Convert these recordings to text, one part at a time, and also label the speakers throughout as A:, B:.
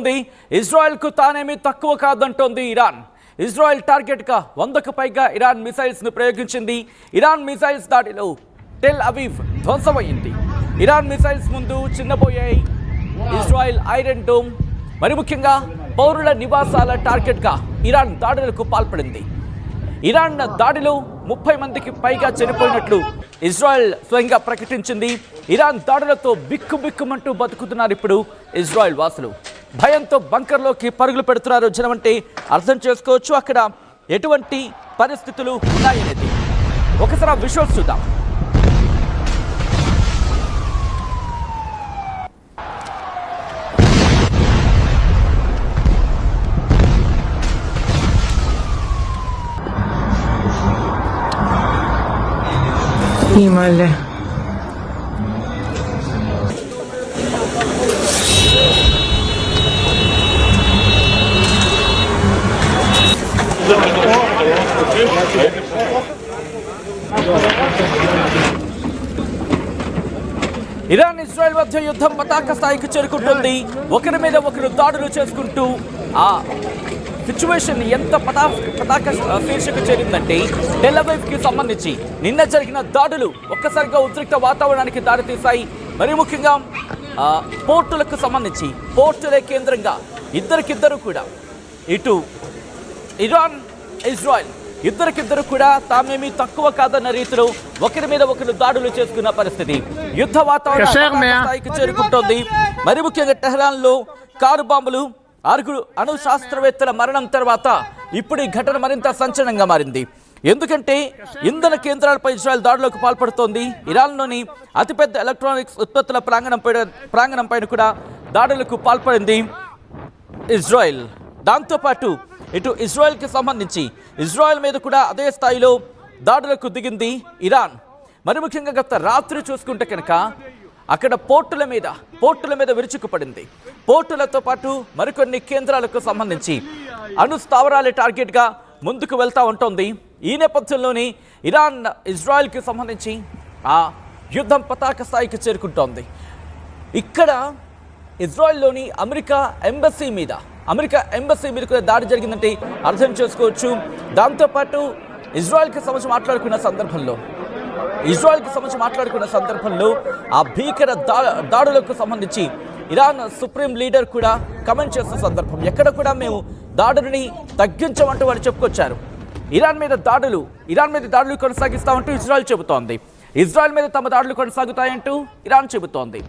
A: చెబుతోంది. ఇజ్రాయెల్కు తానేమీ తక్కువ కాదంటోంది Iran. Israel టార్గెట్గా 100కు పైగా ఇరాన్ మిసైల్స్ను ప్రయోగించింది. ఇరాన్ మిసైల్స్ దాడిలో టెల్ అవీవ్ ధ్వంసమైంది. ఇరాన్ మిసైల్స్ ముందు చిన్నపోయాయి. ఇజ్రాయెల్ ఐరన్ డోమ్ మరి ముఖ్యంగా పౌరుల నివాసాల టార్గెట్గా ఇరాన్ దాడులకు పాల్పడింది. ఇరాన్ దాడిలో 30 మందికి పైగా చనిపోయినట్లు ఇజ్రాయెల్ స్వయంగా ప్రకటించింది. ఇరాన్ దాడులతో బిక్కుబిక్కుమంటూ బతుకుతున్నారు ఇప్పుడు ఇజ్రాయెల్ వాసులు. భయంతో బంకర్లోకి పరుగులు పెడుతున్నారు జనం అంటే అర్థం చేసుకోవచ్చు అక్కడ ఎటువంటి పరిస్థితులు ఉన్నాయనేది. ఒకసారి ఆ విజువల్స్ చూద్దాం.
B: Himalaya.
A: ఇరాన్ ఇజ్రాయెల్ మధ్య యుద్ధం పతాక స్థాయికి చేరుకుంటుంది. ఒకరి మీద ఒకరు దాడులు చేసుకుంటూ ఆ సిచ్యువేషన్ ఎంత పతాక శీర్షకు చేరిందంటే టెల్ అవీవ్కి సంబంధించి నిన్న జరిగిన దాడులు ఒక్కసారిగా ఉద్రిక్త వాతావరణానికి దారితీశాయి. మరి ముఖ్యంగా పోర్టులకు సంబంధించి పోర్టులే కేంద్రంగా ఇద్దరికిద్దరు కూడా ఇటు ఇరాన్ ఇజ్రాయెల్ ఇద్దరికిద్దరు కూడా తామేమీ తక్కువ కాదన్న రీతిలో ఒకరి మీద ఒకరు దాడులు చేసుకున్న పరిస్థితి. యుద్ధ వాతావరణం స్థాయికి చేరుకుంటోంది. మరి ముఖ్యంగా టెహ్రాన్లో కారు బాంబులు, 6 అణు శాస్త్రవేత్తల మరణం తర్వాత ఇప్పుడు ఈ ఘటన మరింత సంచలనంగా మారింది. ఎందుకంటే ఇంధన కేంద్రాలపై ఇజ్రాయెల్ దాడులకు పాల్పడుతోంది. ఇరాన్లోని అతిపెద్ద ఎలక్ట్రానిక్స్ ఉత్పత్తుల ప్రాంగణం పైన కూడా దాడులకు పాల్పడింది ఇజ్రాయెల్. దాంతోపాటు ఇటు ఇజ్రాయెల్కి సంబంధించి ఇజ్రాయెల్ మీద కూడా అదే స్థాయిలో దాడులకు దిగింది ఇరాన్. మరి ముఖ్యంగా గత రాత్రి చూసుకుంటే కనుక అక్కడ పోర్టుల మీద విరుచుకుపడింది. పోర్టులతో పాటు మరికొన్ని కేంద్రాలకు సంబంధించి అణు స్థావరాల టార్గెట్గా ముందుకు వెళ్తూ ఉంటుంది. ఈ నేపథ్యంలోని ఇరాన్ ఇజ్రాయెల్కి సంబంధించి ఆ యుద్ధం పతాక స్థాయికి చేరుకుంటోంది. ఇక్కడ ఇజ్రాయెల్లోని అమెరికా ఎంబసీ మీద కూడా దాడి జరిగిందంటే అర్థం చేసుకోవచ్చు. దాంతోపాటు ఇజ్రాయెల్కి సంబంధించి మాట్లాడుకున్న సందర్భంలో ఆ భీకర దాడులకు సంబంధించి ఇరాన్ సుప్రీం లీడర్ కూడా కమెంట్ చేస్తున్న సందర్భం ఎక్కడ కూడా మేము దాడులని తగ్గించమంటూ వాళ్ళు చెప్పుకొచ్చారు. ఇరాన్ మీద దాడులు కొనసాగిస్తామంటూ ఇజ్రాయెల్ చెబుతోంది. ఇజ్రాయెల్ మీద తమ దాడులు కొనసాగుతాయంటూ ఇరాన్ చెబుతోంది.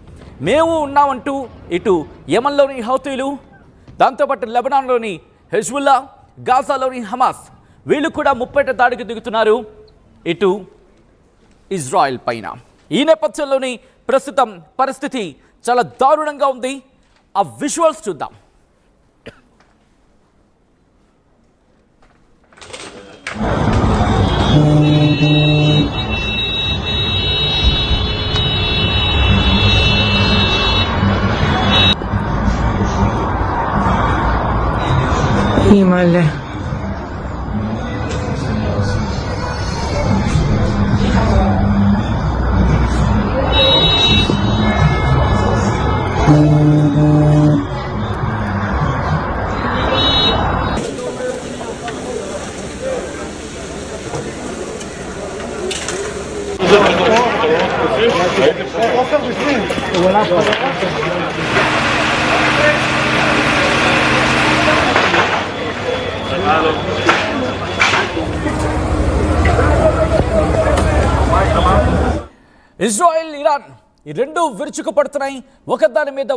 A: మేము ఉన్నామంటూ ఇటు యెమెన్లోని హౌతీలు, దాంతోపాటు లెబనాన్లోని హెజ్బుల్లా, గాజాలోని హమాస్ వీళ్ళు కూడా ముప్పేట దాడికి దిగుతున్నారు ఇటు ఇజ్రాయెల్ పైన. ఈ నేపథ్యంలోని ప్రస్తుతం పరిస్థితి చాలా దారుణంగా ఉంది. ఆ విజువల్స్ చూద్దాం.
B: Himalaya.
A: ఇజ్రాయెల్ ఇరాన్ ఈ రెండు విరుచుకుపడుతున్నాయి. ఒకదాని మీద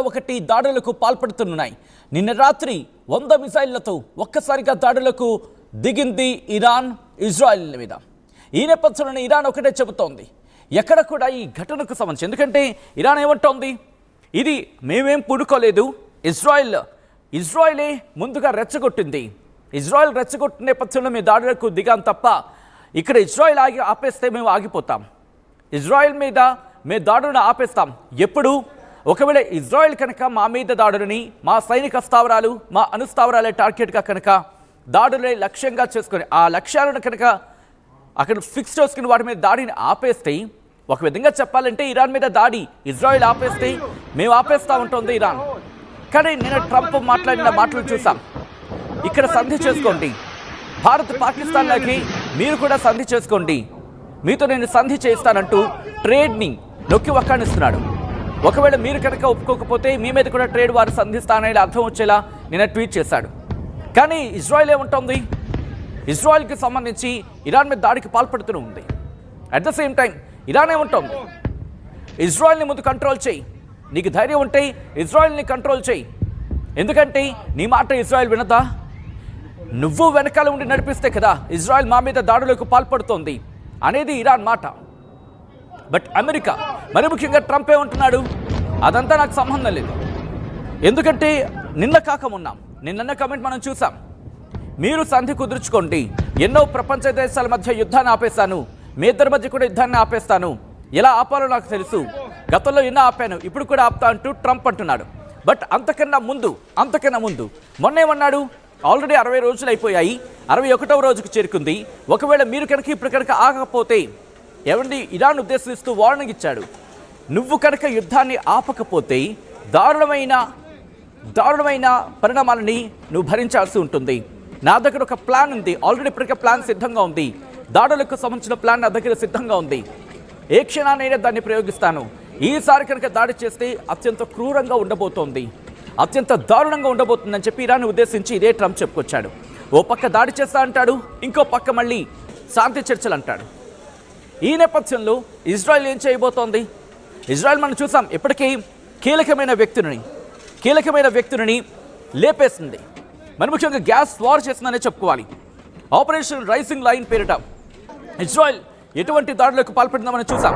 A: ఒకటి దాడులకు పాల్పడుతున్నాయి. నిన్న రాత్రి 100 మిసైళ్లతో ఒక్కసారిగా దాడులకు దిగింది ఇరాన్ ఇజ్రాయెల్ మీద. ఈ నేపథ్యంలో ఇరాన్ ఒకటే చెబుతోంది ఎక్కడ కూడా ఈ ఘటనకు సంబంధించి. ఎందుకంటే ఇరాన్ ఏమంటోంది, ఇది మేమేం పుడుకోలేదు, ఇజ్రాయెలే ముందుగా రెచ్చగొట్టింది. ఇజ్రాయెల్ రెచ్చగొట్టిన నేపథ్యంలో మేము దాడులకు దిగాం తప్ప ఇక్కడ ఇజ్రాయెల్ ఆపేస్తే మేము ఆగిపోతాం. ఇజ్రాయెల్ మీద మేము దాడులను ఆపేస్తాం. ఎప్పుడు ఒకవేళ ఇజ్రాయెల్ కనుక మా మీద దాడులని, మా సైనిక స్థావరాలు, మా అణుస్థావరాలే టార్గెట్గా కనుక దాడులే లక్ష్యంగా చేసుకొని ఆ లక్ష్యాలను కనుక అక్కడ ఫిక్స్ చేసుకుని వాటి మీద దాడిని ఆపేస్తే, ఒక విధంగా చెప్పాలంటే ఇరాన్ మీద దాడి ఇజ్రాయెల్ ఆపేస్తే మేము ఆపేస్తూ ఉంటుంది ఇరాన్. కానీ నేను ట్రంప్ మాట్లాడిన మాటలు చూసాం. ఇక్కడ సంధి చేసుకోండి, భారత్ పాకిస్తాన్లకి మీరు కూడా సంధి చేసుకోండి, మీతో నేను సంధి చేస్తానంటూ ట్రేడ్ని నొక్కి వక్కాణిస్తున్నాడు. ఒకవేళ మీరు కనుక ఒప్పుకోకపోతే మీ మీద కూడా ట్రేడ్ వారు సంధిస్తానని అర్థం వచ్చేలా నిన్న ట్వీట్ చేశాడు. కానీ ఇజ్రాయెల్ ఏముంటుంది? ఇజ్రాయెల్కి సంబంధించి ఇరాన్ మీద దాడికి పాల్పడుతూనే ఉంది. At the same time Iran ఏముంటుంది? ఇజ్రాయెల్ని ముందు కంట్రోల్ చేయి, నీకు ధైర్యం ఉంటే ఇజ్రాయెల్ని కంట్రోల్ చేయి, ఎందుకంటే నీ మాట ఇజ్రాయెల్ వినదా? నువ్వు వెనకాల ఉండి నడిపిస్తే కదా ఇజ్రాయెల్ మా మీద దాడులకు పాల్పడుతోంది అనేది ఇరాన్ మాట. బట్ అమెరికా, మరి ముఖ్యంగా ట్రంప్ ఏమంటున్నాడు? అదంతా నాకు సంబంధం లేదు, ఎందుకంటే నిన్న కాక ఉన్నాం, నిన్న కమెంట్ మనం చూసాం, మీరు సంధి కుదుర్చుకోండి, ఎన్నో ప్రపంచ దేశాల మధ్య యుద్ధాన్ని ఆపేస్తాను, మీ ఇద్దరి మధ్య కూడా యుద్ధాన్ని ఆపేస్తాను, ఎలా ఆపాలో నాకు తెలుసు, గతంలో ఎన్నో ఆపాను, ఇప్పుడు కూడా ఆపుతా అంటూ ట్రంప్ అంటున్నాడు. బట్ అంతకన్నా ముందు మొన్నేమన్నాడు? ఆల్రెడీ 60 రోజులు అయిపోయాయి, 61వ రోజుకు చేరుకుంది, ఒకవేళ మీరు కనుక ఇప్పుడు కనుక ఆగకపోతే ఏమండి ఇరాన్ ఉద్దేశిస్తూ వార్నింగ్ ఇచ్చాడు, నువ్వు కనుక యుద్ధాన్ని ఆపకపోతే దారుణమైన పరిణామాలని నువ్వు భరించాల్సి ఉంటుంది, నా దగ్గర ఒక ప్లాన్ ఉంది, ఆల్రెడీ ఇప్పటికే ప్లాన్ సిద్ధంగా ఉంది, దాడులకు సంబంధించిన ప్లాన్ నా దగ్గర సిద్ధంగా ఉంది, ఏ క్షణానైనా దాన్ని ప్రయోగిస్తాను, ఈసారి కనుక దాడి చేస్తే అత్యంత క్రూరంగా ఉండబోతోంది, అత్యంత దారుణంగా ఉండబోతుందని చెప్పి ఇరాన్ ఉద్దేశించి ఇదే ట్రంప్ చెప్పుకొచ్చాడు. ఓ పక్క దాడి చేస్తా అంటాడు, ఇంకో పక్క మళ్ళీ శాంతి చర్చలు అంటాడు. ఈ నేపథ్యంలో ఇజ్రాయెల్ ఏం చేయబోతోంది? ఇజ్రాయెల్ మనం చూసాం, ఇప్పటికీ కీలకమైన వ్యక్తులని లేపేసింది, మరి ముఖ్యంగా గ్యాస్ వార్ చేసిందనే చెప్పుకోవాలి. ఆపరేషన్ రైజింగ్ లైన్ పేరిట ఇజ్రాయెల్ ఎటువంటి దాడులకు పాల్పడిందామని చూసాం.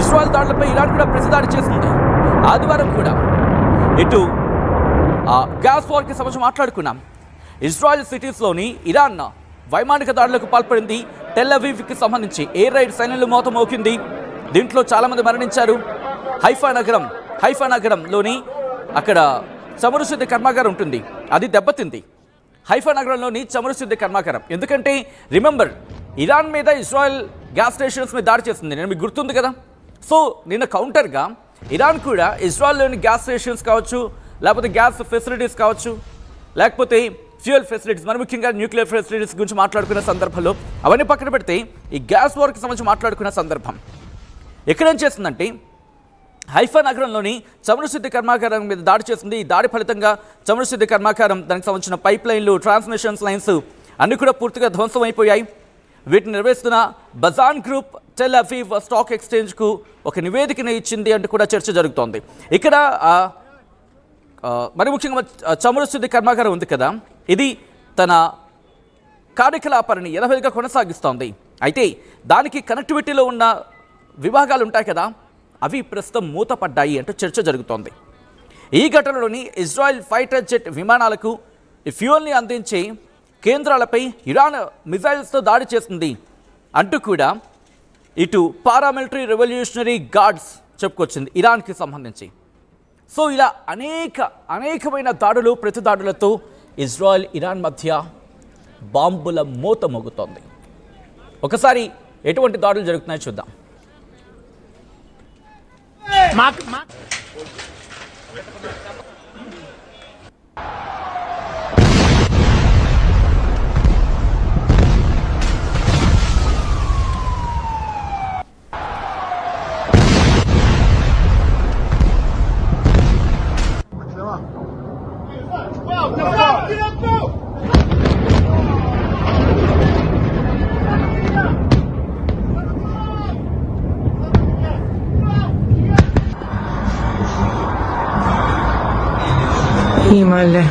A: ఇజ్రాయెల్ దాడులపై ఇరాన్ కూడా ప్రతిదాడి చేసింది. ఆదివారం కూడా ఇటు గ్యాస్ వార్కి సంబంధించి మాట్లాడుకున్నాం. ఇజ్రాయెల్ సిటీస్లోని ఇరాన్ వైమానిక దాడులకు పాల్పడింది. టెల్ అవీవ్కి సంబంధించి ఎయిర్ రైడ్ సైన్యంలో మోత మోకింది, దీంట్లో చాలామంది మరణించారు. హైఫా నగరంలోని అక్కడ చమురు శుద్ధి కర్మాగారం ఉంటుంది, అది దెబ్బతింది. హైఫా నగరంలోని చమురు శుద్ధి కర్మాగారం, ఎందుకంటే రిమెంబర్ ఇరాన్ మీద ఇజ్రాయెల్ గ్యాస్ స్టేషన్స్ మీద దాడి చేస్తుంది, నేను మీకు గుర్తుంది కదా. సో నిన్న కౌంటర్గా ఇరాన్ కూడా ఇజ్రాయెల్లోని గ్యాస్ స్టేషన్స్ కావచ్చు, లేకపోతే గ్యాస్ ఫెసిలిటీస్ కావచ్చు, లేకపోతే ఫ్యూయల్ ఫెసిలిటీస్, మరి ముఖ్యంగా న్యూక్లియర్ ఫెసిలిటీస్ గురించి మాట్లాడుకునే సందర్భంలో అవన్నీ పక్కన పెడితే ఈ గ్యాస్ వార్కి సంబంధించి మాట్లాడుకునే సందర్భం ఎక్కడేం చేస్తుందంటే హైఫా నగరంలోని చమురు శుద్ధి కర్మాగారం మీద దాడి చేస్తుంది. ఈ దాడి ఫలితంగా చమురు శుద్ధి కర్మాగారం, దానికి సంబంధించిన పైప్ లైన్లు, ట్రాన్స్మిషన్ లైన్స్ అన్నీ కూడా పూర్తిగా ధ్వంసం అయిపోయాయి. వీటిని నిర్వహిస్తున్న బజాన్ గ్రూప్ టెల్ అవీవ్ స్టాక్ ఎక్స్చేంజ్కు ఒక నివేదికను ఇచ్చింది అంటూ కూడా చర్చ జరుగుతోంది. ఇక్కడ మరి ముఖ్యంగా చమురు శుద్ధి కర్మాగారం ఉంది కదా, ఇది తన కార్యకలాపాలని యథావిధిగా కొనసాగిస్తోంది. అయితే దానికి కనెక్టివిటీలో ఉన్న విభాగాలు ఉంటాయి కదా, అవి ప్రస్తుతం మూతపడ్డాయి అంటూ చర్చ జరుగుతోంది. ఈ ఘటనలోని ఇజ్రాయెల్ ఫైటర్ జెట్ విమానాలకు ఫ్యూయల్ని అందించే కేంద్రాలపై ఇరాన్ మిజైల్స్తో దాడి చేస్తుంది అంటూ కూడా ఇటు పారామిలిటరీ రెవల్యూషనరీ గార్డ్స్ చెప్పుకొచ్చింది ఇరాన్కి సంబంధించి. సో ఇలా అనేకమైన దాడులు, ప్రతి దాడులతో ఇజ్రాయెల్ ఇరాన్ మధ్య బాంబుల మోత మోగుతోంది. ఒకసారి ఎటువంటి దాడులు జరుగుతున్నాయో చూద్దాం.
B: Himalaya.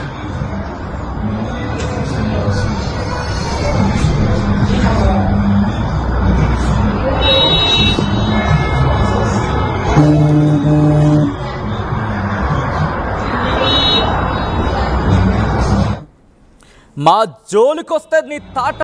A: మా జోలికొస్తే నీ తాట